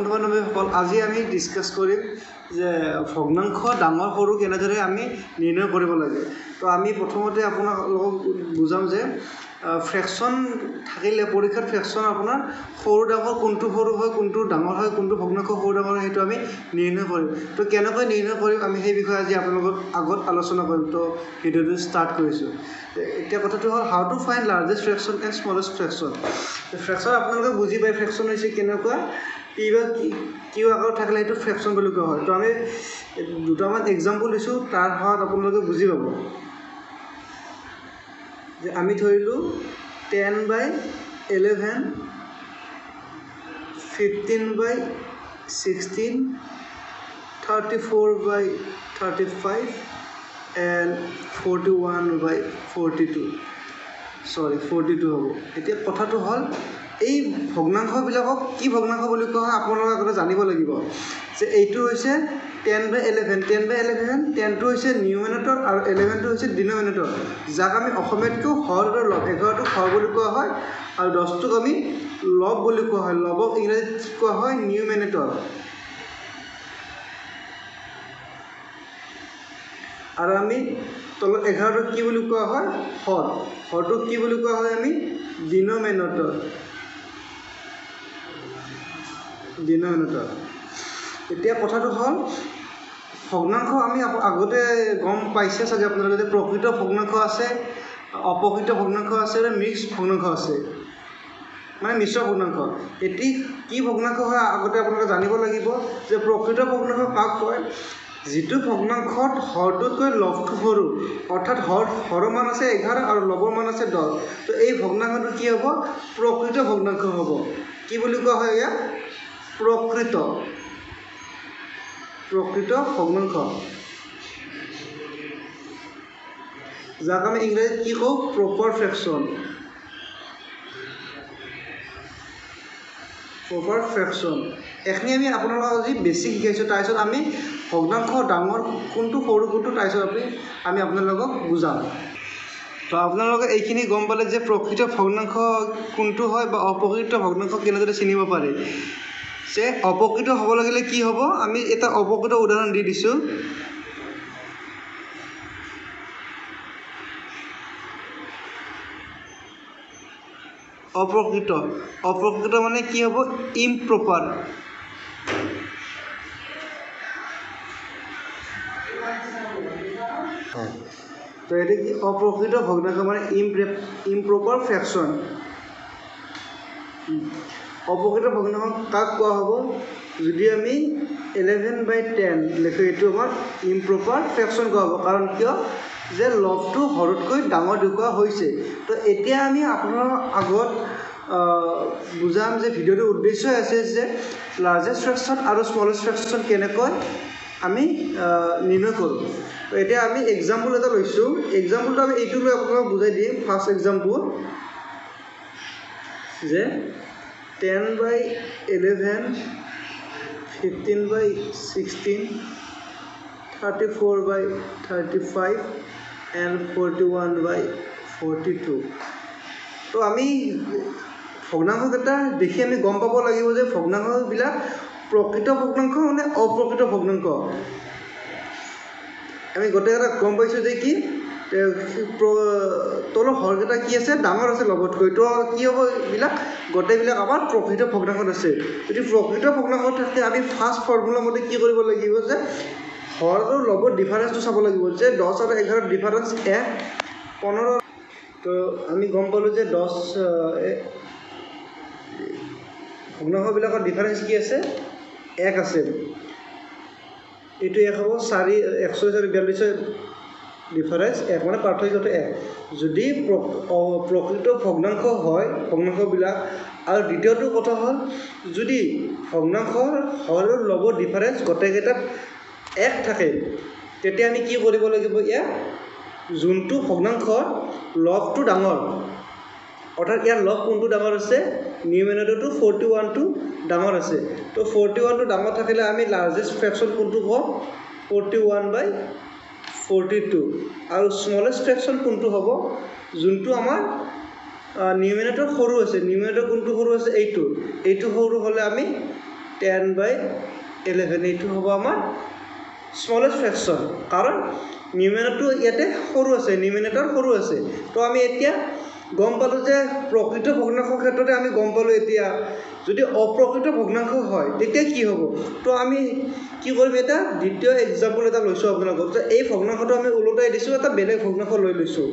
বন্ধু-বান্ধৱীসকল, আজি আমি ডিছকাছ কৰিম যে ভগ্নাংশ ডাঙৰ সৰু কেনেদৰে আমি নিৰ্ণয় কৰিব লাগে। তো আমি প্ৰথমতে আপোনালোকক বুজাম যে ফ্ৰেকশ্যন থাকিলে পৰীক্ষাত ফ্ৰেকশ্যন আপোনাৰ সৰু ডাঙৰ কোনটো সৰু হয়, কোনটো ডাঙৰ হয়, কোনটো ভগ্নাংশ সৰু ডাঙৰ হয়, সেইটো আমি নিৰ্ণয় কৰিম। তো কেনেকৈ নিৰ্ণয় কৰিম আমি সেই বিষয়ে আজি আপোনালোকৰ আগত আলোচনা কৰিম। তো ভিডিঅ'টো ষ্টাৰ্ট কৰিছোঁ। এতিয়া কথাটো হ'ল how to find largest fraction and smallest fraction. Fraction আপোনালোকে বুজি পায় ফ্ৰেকশ্যন হৈছে কেনেকুৱা, পি বা কিউ আকাৰত থাকিলে সেইটো ফ্ৰেকশ্যন বুলি কোৱা হয়। তো আমি দুটামান এক্সাম্পল দিছোঁ, তাৰ সহায়ত আপোনালোকে বুজি পাব যে আমি ধৰিলোঁ 10/11, 15/16, 34/35 and 41/42 42 হ'ব। এতিয়া কথাটো হ'ল এই ভগ্নাংশবিলাকক কি ভগ্নাংশ বুলি কোৱা হয় আপোনালোকে আগতে জানিব লাগিব যে এইটো হৈছে 10/11, 10/11টো হৈছে নিউমিনেটৰ আৰু 11টো হৈছে ডিনমিনেটৰ, যাক আমি অসমীয়াতকৈও হৰ আৰু লব। 11টোক হৰ বুলি কোৱা হয় আৰু 10টোক আমি লব বুলি কোৱা হয়। লবক ইংৰাজীত কোৱা হয় নিউমিনেটৰ। আৰু আমি তলত 11টোক কি বুলি কোৱা হয় হৰ। হৰটোক কি বুলি কোৱা হয় আমি ডিনমিনেটৰ। এতিয়া কথাটো হ'ল ভগ্নাংশ আমি আগতে গম পাইছে চাগে আপোনালোকে যে প্ৰকৃত ভগ্নাংশ আছে, অপ্ৰকৃত ভগ্নাংশ আছে আৰু মিক্সড ভগ্নাংশ আছে, মানে মিশ্ৰ ভগ্নাংশ। এটি কি ভগ্নাংশ হয় আগতে আপোনালোকে জানিব লাগিব যে প্ৰকৃত ভগ্নাংশ কাক কয়, যিটো ভগ্নাংশত হৰটোতকৈ লবটো সৰু, অৰ্থাৎ হৰৰ মান আছে 11 আৰু লবৰ মান আছে 10। তো এই ভগ্নাংশটো কি হ'ব প্ৰকৃত ভগ্নাংশ হ'ব। কি বুলি কোৱা হয় ইয়াক প্ৰকৃত ভগ্নাংশ, যাক আমি ইংৰাজীত কি কওঁ প্ৰপাৰ ফ্ৰেকশ্যন। এইখিনি আমি আপোনালোকক আজি বেছিক শিকাইছোঁ। তাৰপিছত আমি ভগ্নাংশ ডাঙৰ কোনটো সৰু কোনটো তাৰপিছত আমি আপোনালোকক বুজাম। তো আপোনালোকে এইখিনি গম পালে যে প্ৰকৃত ভগ্নাংশ কোনটো হয় বা অপ্ৰকৃত ভগ্নাংশ কেনেদৰে চিনিব পাৰে। যে অপ্ৰকৃত হ'ব লাগিলে কি হ'ব, আমি এটা অপ্ৰকৃত উদাহৰণ দি দিছোঁ। অপ্ৰকৃত মানে কি হ'ব ইমপ্ৰপাৰ। তো এইটো কি অপ্ৰকৃত ভগ্নাংশ মানে ইমপ্ৰপাৰ ফ্ৰেকশ্যন। অপ্ৰকৃত ভগ্নাংশ কাক কোৱা হ'ব, যদি আমি 11/10 লিখোঁ এইটো আমাৰ ইমপ্ৰপাৰ ফ্ৰেকশ্যন কোৱা হ'ব। কাৰণ কিয় যে লবটো হৰতকৈ ডাঙৰ দেখুওৱা হৈছে। তো এতিয়া আমি আপোনাৰ আগত বুজাম যে ভিডিঅ'টোৰ উদ্দেশ্য আছে যে লাৰ্জেষ্ট ফ্ৰেকশ্যন আৰু স্মলেষ্ট ফ্ৰেকশ্যন কেনেকৈ আমি নিৰ্ণয় কৰোঁ। তো এতিয়া আমি এক্সাম্পল এটা লৈছোঁ। এক্সাম্পলটো আমি এইটো লৈ আপোনাক বুজাই দিম। ফাৰ্ষ্ট এক্সাম্পল যে 10/11, 15/16, 34/35 and 41/42। তো আমি ভগ্নাংশকেইটা দেখি আমি গম পাব লাগিব যে ভগ্নাংশবিলাক প্ৰকৃত ভগ্নাংশ মানে অপ্ৰকৃত ভগ্নাংশ। আমি গোটেইকেইটা গম পাইছোঁ যে কি তলৰ হৰকেইটা কি আছে ডাঙৰ আছে লবতকৈ। তো কি হ'ব এইবিলাক গোটেইবিলাক আমাৰ প্ৰকৃত ভগ্নাংশত আছে। যদি প্ৰকৃত ভগ্নাংশত থাকে আমি ফাৰ্ষ্ট ফৰ্মুলা মতে কি কৰিব লাগিব যে হৰ আৰু লবৰ ডিফাৰেঞ্চটো চাব লাগিব যে 10 আৰু 11 ডিফাৰেঞ্চ 1, 15। তো আমি গম পালোঁ যে 10 ভগ্নাংশবিলাকৰ ডিফাৰেঞ্চ কি আছে 1 আছে। এইটো 1 হ'ব 41 আৰু 42 ডিফাৰেঞ্চ 1, মানে পাৰ্থক্যটো 1। যদি প্ৰকৃত ভগ্নাংশ হয় ভগ্নাংশবিলাক, আৰু দ্বিতীয়টো কথা হ'ল যদি ভগ্নাংশৰ হৰ আৰু লবৰ ডিফাৰেঞ্চ গোটেইকেইটাত 1 থাকে, তেতিয়া আমি কি কৰিব লাগিব, ইয়াৰ যোনটো ভগ্নাংশৰ লবটো ডাঙৰ, অৰ্থাৎ ইয়াৰ লব কোনটো ডাঙৰ আছে নিউমিনেটৰটো 41টো ডাঙৰ আছে। তো 41টো ডাঙৰ থাকিলে আমি লাৰ্জেষ্ট ফ্ৰেকশ্যন কোনটো হ'ব 41/42। আৰু স্মলেষ্ট ফ্ৰেকশ্যন কোনটো হ'ব, যোনটো আমাৰ নিউমিনেটৰ সৰু আছে। নিউমিনেটৰ কোনটো সৰু আছে এইটো সৰু হ'লে আমি 10/11 এইটো হ'ব আমাৰ স্মলেষ্ট ফ্ৰেকশ্যন কাৰণ নিউমিনেটৰটো ইয়াতে সৰু আছে নিউমিনেটৰ সৰু আছে তো আমি এতিয়া গম পালোঁ যে প্ৰকৃত ভগ্নাংশৰ ক্ষেত্ৰতে আমি গম পালোঁ এতিয়া যদি অপ্ৰকৃত ভগ্নাংশ হয় তেতিয়া কি হ'ব তো আমি কি কৰিম এটা দ্বিতীয় এক্সাম্পল এটা লৈছোঁ আপোনালোকক যে এই ভগ্নাংশটো আমি ওলোটাই দিছোঁ এটা বেলেগ ভগ্নাংশ লৈ লৈছোঁ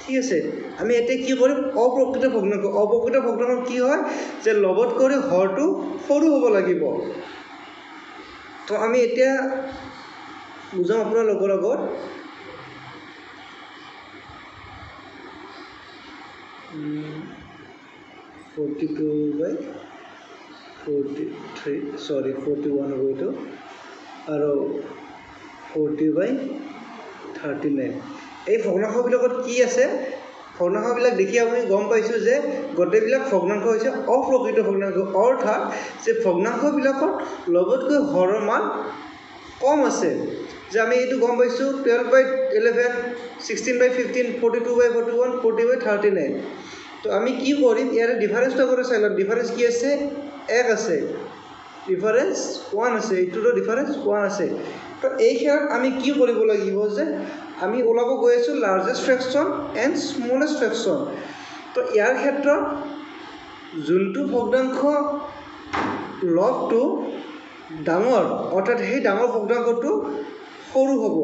ঠিক আছে আমি এতিয়া কি কৰিম অপ্ৰকৃত ভগ্নাংশ কি হয় যে লগত কৰি হৰটো সৰু হ'ব লাগিব তো আমি এতিয়া বুজাম আপোনাৰ লগত 42/43 সৰি 41 হ'ব এইটো আৰু 40/39 এই ভগ্নাংশবিলাকত কি আছে ভগ্নাংশবিলাক দেখি আপুনি গম পাইছোঁ যে গোটেইবিলাক ভগ্নাংশ হৈছে অপ্ৰকৃত ভগ্নাংশ অৰ্থাৎ যে ভগ্নাংশবিলাকত লগতকৈ হৰৰ মান কম আছে যে আমি এইটো গম পাইছোঁ 12/11 16/15 42/41 40/39 তো আমি কি কৰিম ইয়াৰে ডিফাৰেঞ্চটো কৰি চাই লওঁ ডিফাৰেঞ্চ কি আছে 1 আছে ডিফাৰেঞ্চ 1 আছে এইটোৰো ডিফাৰেঞ্চ 1 আছে তো এই ক্ষেত্ৰত আমি কি কৰিব লাগিব যে আমি ওলাব গৈ আছোঁ largest fraction and smallest fraction তো ইয়াৰ ক্ষেত্ৰত যোনটো ভগ্নাংশ লগটো ডাঙৰ অৰ্থাৎ সেই ডাঙৰ ভগ্নাংশটো সৰু হ'ব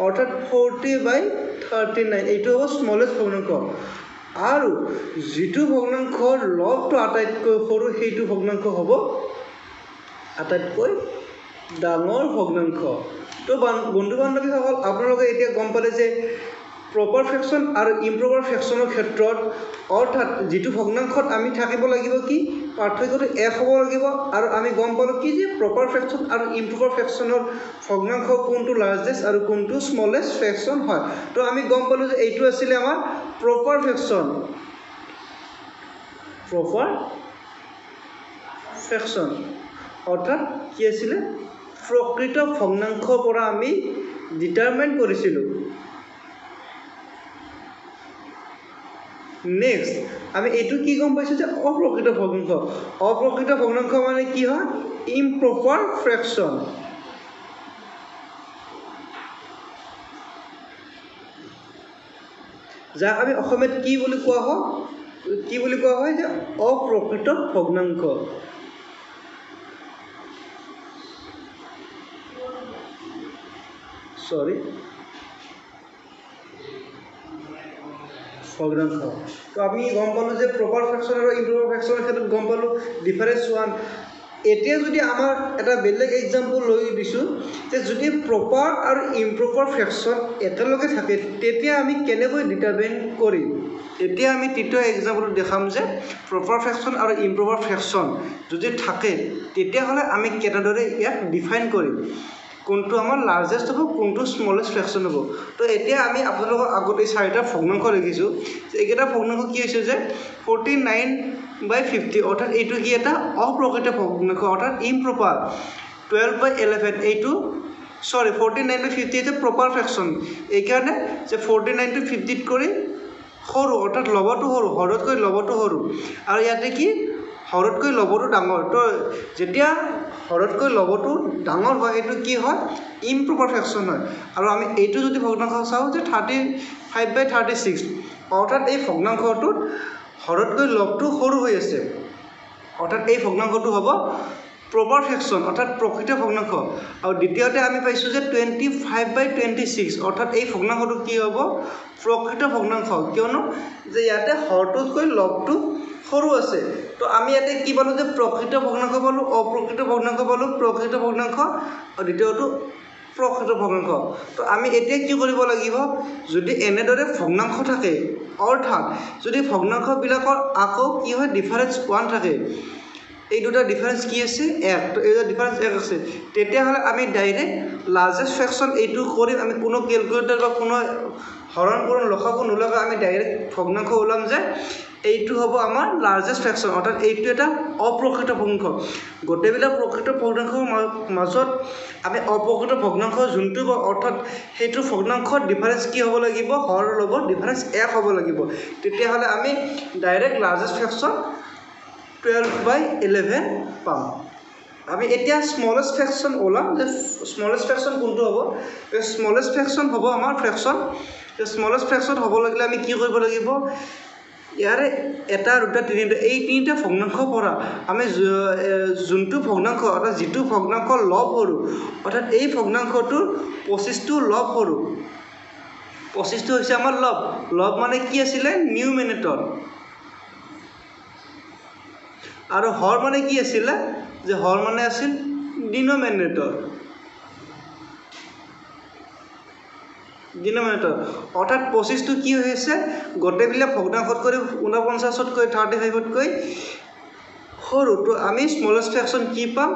অৰ্থাৎ 40/39 এইটো হ'ব স্মলেষ্ট ভগ্নাংশ আৰু যিটো ভগ্নাংশৰ লগটো আটাইতকৈ সৰু সেইটো ভগ্নাংশ হ'ব আটাইতকৈ ডাঙৰ ভগ্নাংশ তো বন্ধু বান্ধৱীসকল আপোনালোকে এতিয়া গম পালে যে প্ৰপাৰ ফ্ৰেকশ্যন আৰু ইম্প্ৰপাৰ ফ্ৰেকশ্যনৰ ক্ষেত্ৰত অৰ্থাৎ যিটো ভগ্নাংশত আমি থাকিব লাগিব কি পাৰ্থক্যটো 1 হ'ব লাগিব আৰু আমি গম পালোঁ কি যে প্ৰপাৰ ফ্ৰেকশ্যন আৰু ইম্প্ৰপাৰ ফ্ৰেকশ্যনৰ ভগ্নাংশ কোনটো লাৰ্জেষ্ট আৰু কোনটো স্মলেষ্ট ফ্ৰেকশ্যন হয় তো আমি গম পালোঁ যে এইটো আছিলে আমাৰ প্ৰপাৰ ফ্ৰেকশ্যন অৰ্থাৎ কি আছিলে প্ৰকৃত ভগ্নাংশৰ পৰা আমি ডিটাৰমাইন কৰিছিলোঁ নেক্সট আমি এইটো কি গম পাইছোঁ যে অপ্ৰকৃত ভগ্নাংশ মানে কি হয় ইম্প্ৰপাৰ ফ্ৰেকশ্যন যাক আমি অসমীয়াত কি বুলি কোৱা হয় যে অপ্ৰকৃত ভগ্নাংশ ভগ্নাংশ তো আমি গম পালোঁ যে প্ৰপাৰ ফ্ৰেকশ্যন আৰু ইম্প্ৰপাৰ ফ্ৰেকশ্যনৰ ক্ষেত্ৰত গম পালোঁ ডিফাৰেঞ্চ 1 এতিয়া যদি আমাৰ এটা বেলেগ এক্সাম্পল লৈ দিছোঁ যে যদি প্ৰপাৰ আৰু ইম্প্ৰপাৰ ফ্ৰেকশ্যন একেলগে থাকে তেতিয়া আমি কেনেকৈ ডিটাৰমাইন কৰিম এতিয়া আমি তৃতীয় এক্সাম্পলটো দেখাম যে প্ৰপাৰ ফ্ৰেকশ্যন আৰু ইম্প্ৰপাৰ ফ্ৰেকশ্যন যদি থাকে তেতিয়াহ'লে আমি কেনেদৰে ইয়াক ডিফাইন কৰিম কোনটো আমাৰ লাৰ্জেষ্ট হ'ব কোনটো স্মলেষ্ট ফ্ৰেকশ্যন হ'ব তো এতিয়া আমি আপোনালোকৰ আগত এই 4টা ভগ্নাংশ লিখিছোঁ যে এইকেইটা ভগ্নাংশ কি হৈছে যে 49/50 অৰ্থাৎ এইটো কি এটা অপ্ৰকৃত ভগ্নাংশ অৰ্থাৎ ইম্প্ৰপাৰ 12/11 এইটো 49/50 হৈছে প্ৰপাৰ ফ্ৰেকশ্যন এইকাৰণে যে 49 to 50 কৰি সৰু অৰ্থাৎ লবটো সৰু হৰতকৈ লবটো সৰু আৰু ইয়াতে কি হৰতকৈ লবটো ডাঙৰ তো যেতিয়া হৰতকৈ লবটো ডাঙৰ হয় এইটো কি হয় ইম্প্ৰপাৰ ফ্ৰেকশ্যন হয় আৰু আমি এইটো যদি ভগ্নাংশ চাওঁ যে 35/36 অৰ্থাৎ এই ভগ্নাংশটোত হৰতকৈ লবটো সৰু হৈ আছে অৰ্থাৎ এই ভগ্নাংশটো হ'ব প্ৰপাৰ ফ্ৰেকশ্যন অৰ্থাৎ প্ৰকৃত ভগ্নাংশ আৰু দ্বিতীয়তে আমি পাইছোঁ যে 25/26 অৰ্থাৎ এই ভগ্নাংশটো কি হ'ব প্ৰকৃত ভগ্নাংশ কিয়নো যে ইয়াতে হৰটোতকৈ লবটো সৰু আছে তো আমি ইয়াতে কি পালোঁ যে প্ৰকৃত ভগ্নাংশ পালোঁ অপ্ৰকৃত ভগ্নাংশ পালোঁ প্ৰকৃত ভগ্নাংশ আৰু দ্বিতীয়টো প্ৰকৃত ভগ্নাংশ তো আমি এতিয়া কি কৰিব লাগিব যদি এনেদৰে ভগ্নাংশ থাকে অৰ্থাৎ যদি ভগ্নাংশবিলাকৰ আকৌ কি হয় ডিফাৰেঞ্চ 1 থাকে এই দুটা ডিফাৰেঞ্চ কি আছে 1 তো এই ডিফাৰেঞ্চ 1 আছে তেতিয়াহ'লে আমি ডাইৰেক্ট লাৰ্জেষ্ট ফ্ৰেকশ্যন এইটো কৰিম আমি কোনো কেলকুলেটৰ বা কোনো হৰণ পূৰণ লসাগু নোলোৱাকৈ আমি ডাইৰেক্ট ভগ্নাংশ ওলাম যে এইটো হ'ব আমাৰ লাৰ্জেষ্ট ফ্ৰেকশ্যন অৰ্থাৎ এইটো এটা অপ্ৰকৃত ভগ্নাংশ গোটেইবিলাক প্ৰকৃত ভগ্নাংশৰ মাজত আমি অপ্ৰকৃত ভগ্নাংশ যোনটো অৰ্থাৎ সেইটো ভগ্নাংশৰ ডিফাৰেঞ্চ কি হ'ব লাগিব হৰৰ লগত ডিফাৰেঞ্চ 1 হ'ব লাগিব তেতিয়াহ'লে আমি ডাইৰেক্ট লাৰ্জেষ্ট ফ্ৰেকশ্যন 12/11 পাম আমি এতিয়া স্মলেষ্ট ফ্ৰেকশন ওলাম যে স্মলেষ্ট ফ্ৰেকশন কোনটো হ'ব এই স্মলেষ্ট ফ্ৰেকশন হ'ব আমাৰ ফ্ৰেকশন এই স্মলেষ্ট ফ্ৰেকশন হ'ব লাগিলে আমি কি কৰিব লাগিব ইয়াৰে এটা দুটা তিনিটা এই তিনিটা ভগ্নাংশ পৰা আমি যোনটো ভগ্নাংশ অৰ্থাৎ যিটো ভগ্নাংশ লব কৰো অৰ্থাৎ এই ভগ্নাংশটোৰ 25টো লব কৰো 25টো হৈছে আমাৰ লব মানে কি আছিলে নিউমিনেটৰ আৰু হৰ মানে কি আছিলে যে হৰ মানে আছিল ডিনোমিনেটৰ অৰ্থাৎ 25টো কি হৈছে গোটেইবিলাক ভগ্নাংশতকৈ 49তকৈ 35তকৈ সৰু তো আমি স্মলেষ্ট ফ্ৰেকশন কি পাম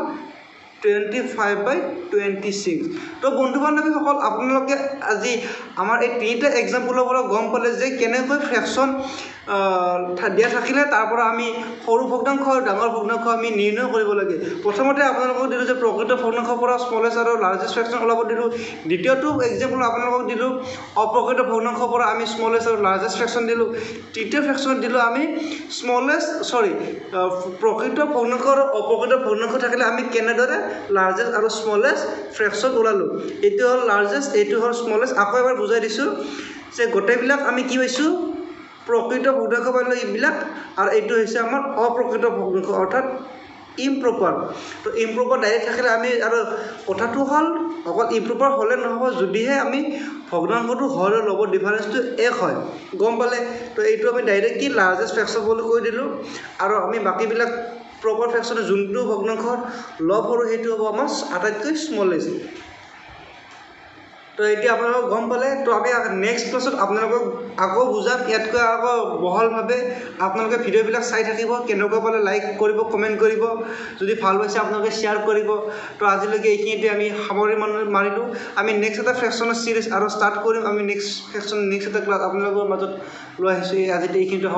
25/26 তো বন্ধু বান্ধৱীসকল আপোনালোকে আজি আমাৰ এই তিনিটা এক্সাম্পলৰ পৰা গম পালে যে কেনেকৈ ফ্ৰেকশন দিয়া থাকিলে তাৰ পৰা আমি সৰু ভগ্নাংশ আৰু ডাঙৰ ভগ্নাংশ আমি নিৰ্ণয় কৰিব লাগে প্ৰথমতে আপোনালোকক দিলোঁ যে প্ৰকৃত ভগ্নাংশৰ পৰা স্মলেষ্ট আৰু লাৰ্জেষ্ট ফ্ৰেকশন ওলাব দিলোঁ দ্বিতীয়টো এক্সাম্পল আপোনালোকক দিলোঁ অপ্ৰকৃত ভগ্নাংশৰ পৰা আমি স্মলেষ্ট আৰু লাৰ্জেষ্ট ফ্ৰেকশন দিলোঁ তৃতীয় ফ্ৰেকশন দিলোঁ আমি প্ৰকৃত ভগ্নাংশ আৰু অপ্ৰকৃত ভগ্নাংশ থাকিলে আমি কেনেদৰে লাৰ্জেষ্ট আৰু স্মলেষ্ট ফ্ৰেকশন ওলালোঁ এইটো হ'ল লাৰ্জেষ্ট এইটো হ'ল স্মলেষ্ট আকৌ এবাৰ বুজাই দিছোঁ যে গোটেইবিলাক আমি কি পাইছোঁ প্ৰকৃত ভগ্নাংশ পাইলোঁ এইবিলাক আৰু এইটো হৈছে আমাৰ অপ্ৰকৃত ভগ্নাংশ অৰ্থাৎ ইম্প্ৰপাৰ তো ইম্প্ৰপাৰ ডাইৰেক্ট থাকিলে আমি আৰু কথাটো হ'ল অকল ইম্প্ৰপাৰ হ'লে নহ'ব যদিহে আমি ভগ্নাংশটো হয় ল'ব ডিফাৰেঞ্চটো এক হয় গম পালে তো এইটো আমি ডাইৰেক্ট কি লাৰ্জেষ্ট ফ্ৰেকশন বুলি কৈ দিলোঁ আৰু আমি বাকীবিলাক প্ৰপাৰ ফ্ৰেকশনে যোনটো ভগ্নাংশৰ লব আৰু সেইটো হ'ব আমাৰ আটাইতকৈ স্মলেষ্ট তো এতিয়া আপোনালোক গম পালে তো আমি নেক্সট ক্লাছত আপোনালোকক আকৌ বুজাম ইয়াতকৈ আকৌ বহলভাৱে আপোনালোকে ভিডিঅ'বিলাক চাই থাকিব কেনেকুৱা পালে লাইক কৰিব কমেণ্ট কৰিব যদি ভাল পাইছে আপোনালোকে শ্বেয়াৰ কৰিব তো আজিলৈকে এইখিনিতে আমি সামৰি মাৰিলোঁ আমি নেক্সট এটা ফ্ৰেকশনৰ চিৰিজ আৰু ষ্টাৰ্ট কৰিম আমি নেক্সট এটা ক্লাছ আপোনালোকৰ মাজত লৈ আহিছোঁ আজি এইখিনিতে